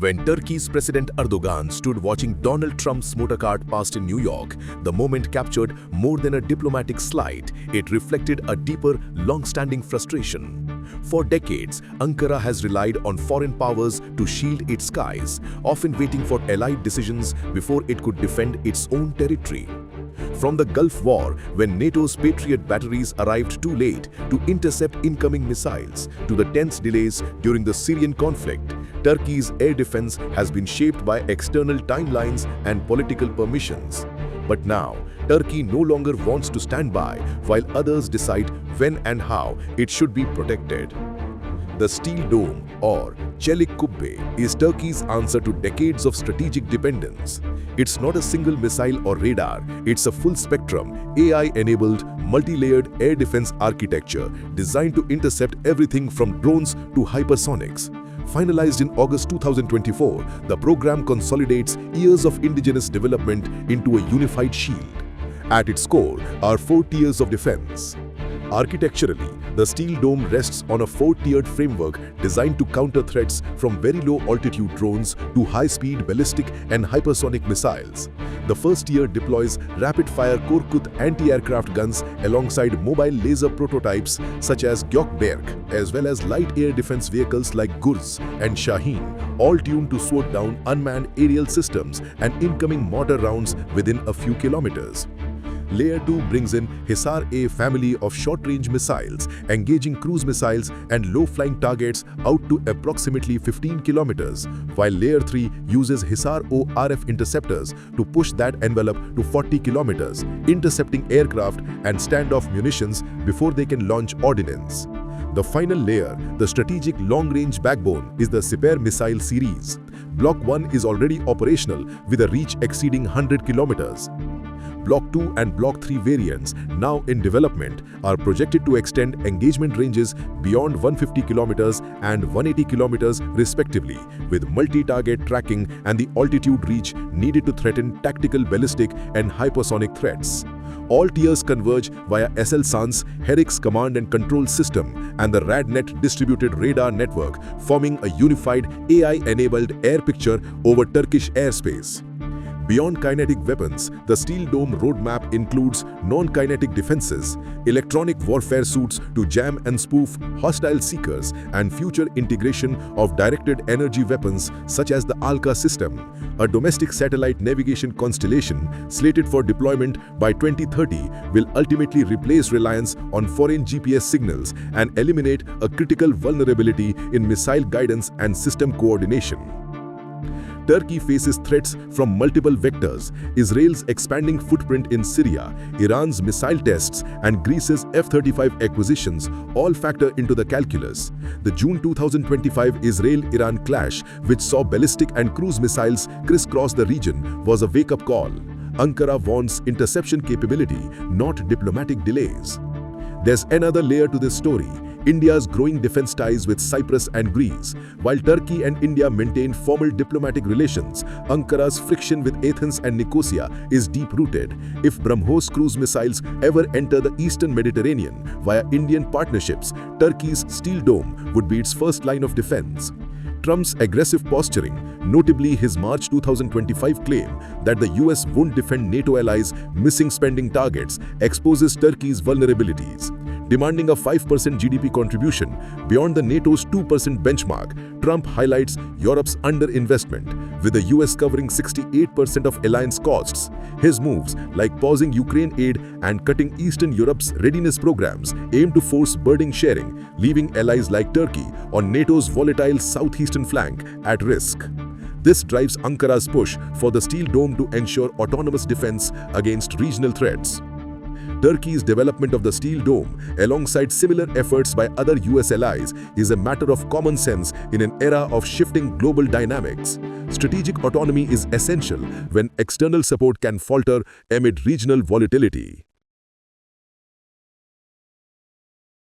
When Turkey's President Erdogan stood watching Donald Trump's motorcart past in New York, the moment captured more than a diplomatic slight. It reflected a deeper, long-standing frustration. For decades, Ankara has relied on foreign powers to shield its skies, often waiting for allied decisions before it could defend its own territory. From the Gulf War, when NATO's Patriot batteries arrived too late to intercept incoming missiles, to the tense delays during the Syrian conflict, Turkey's air defense has been shaped by external timelines and political permissions. But now, Turkey no longer wants to stand by while others decide when and how it should be protected. The Steel Dome, or Çelik Kubbe, is Turkey's answer to decades of strategic dependence. It's not a single missile or radar, it's a full-spectrum, AI-enabled, multi-layered air defense architecture designed to intercept everything from drones to hypersonics. Finalized in August 2024, the program consolidates years of indigenous development into a unified shield. At its core are 4 tiers of defense. Architecturally, the Steel Dome rests on a 4-tiered framework designed to counter threats from very low-altitude drones to high-speed ballistic and hypersonic missiles. The first tier deploys rapid-fire Korkut anti-aircraft guns alongside mobile laser prototypes such as Gökberk, as well as light air defense vehicles like Gurs and Shaheen, all tuned to swat down unmanned aerial systems and incoming mortar rounds within a few kilometers. Layer 2 brings in Hisar-A family of short-range missiles, engaging cruise missiles and low-flying targets out to approximately 15 kilometers, while Layer 3 uses Hisar-O RF interceptors to push that envelope to 40 kilometers, intercepting aircraft and standoff munitions before they can launch ordnance. The final layer, the strategic long-range backbone, is the SİPER missile series. Block 1 is already operational with a reach exceeding 100 kilometers. Block 2 and Block 3 variants, now in development, are projected to extend engagement ranges beyond 150 kilometers and 180 kilometers respectively, with multi-target tracking and the altitude reach needed to threaten tactical ballistic and hypersonic threats. All tiers converge via ASELSAN's HERİKKS command and control system and the RADNET distributed radar network, forming a unified AI-enabled air picture over Turkish airspace. Beyond kinetic weapons, the Steel Dome roadmap includes non-kinetic defenses, electronic warfare suits to jam and spoof hostile seekers, and future integration of directed energy weapons such as the ALCA system, a domestic satellite navigation constellation slated for deployment by 2030 will ultimately replace reliance on foreign GPS signals and eliminate a critical vulnerability in missile guidance and system coordination. Turkey faces threats from multiple vectors: Israel's expanding footprint in Syria, Iran's missile tests, and Greece's F-35 acquisitions all factor into the calculus. The June 2025 Israel-Iran clash, which saw ballistic and cruise missiles crisscross the region, was a wake-up call. Ankara wants interception capability, not diplomatic delays. There's another layer to this story: India's growing defense ties with Cyprus and Greece. While Turkey and India maintain formal diplomatic relations, Ankara's friction with Athens and Nicosia is deep-rooted. If BrahMos cruise missiles ever enter the eastern Mediterranean via Indian partnerships, Turkey's Steel Dome would be its first line of defense. Trump's aggressive posturing, notably his March 2025 claim that the US won't defend NATO allies' missing spending targets, exposes Turkey's vulnerabilities. Demanding a 5% GDP contribution beyond the NATO's 2% benchmark, Trump highlights Europe's underinvestment, with the US covering 68% of alliance costs. His moves, like pausing Ukraine aid and cutting Eastern Europe's readiness programs, aim to force burden sharing, leaving allies like Turkey on NATO's volatile southeastern flank at risk. This drives Ankara's push for the Steel Dome to ensure autonomous defense against regional threats. Turkey's development of the Steel Dome, alongside similar efforts by other US allies, is a matter of common sense in an era of shifting global dynamics. Strategic autonomy is essential when external support can falter amid regional volatility.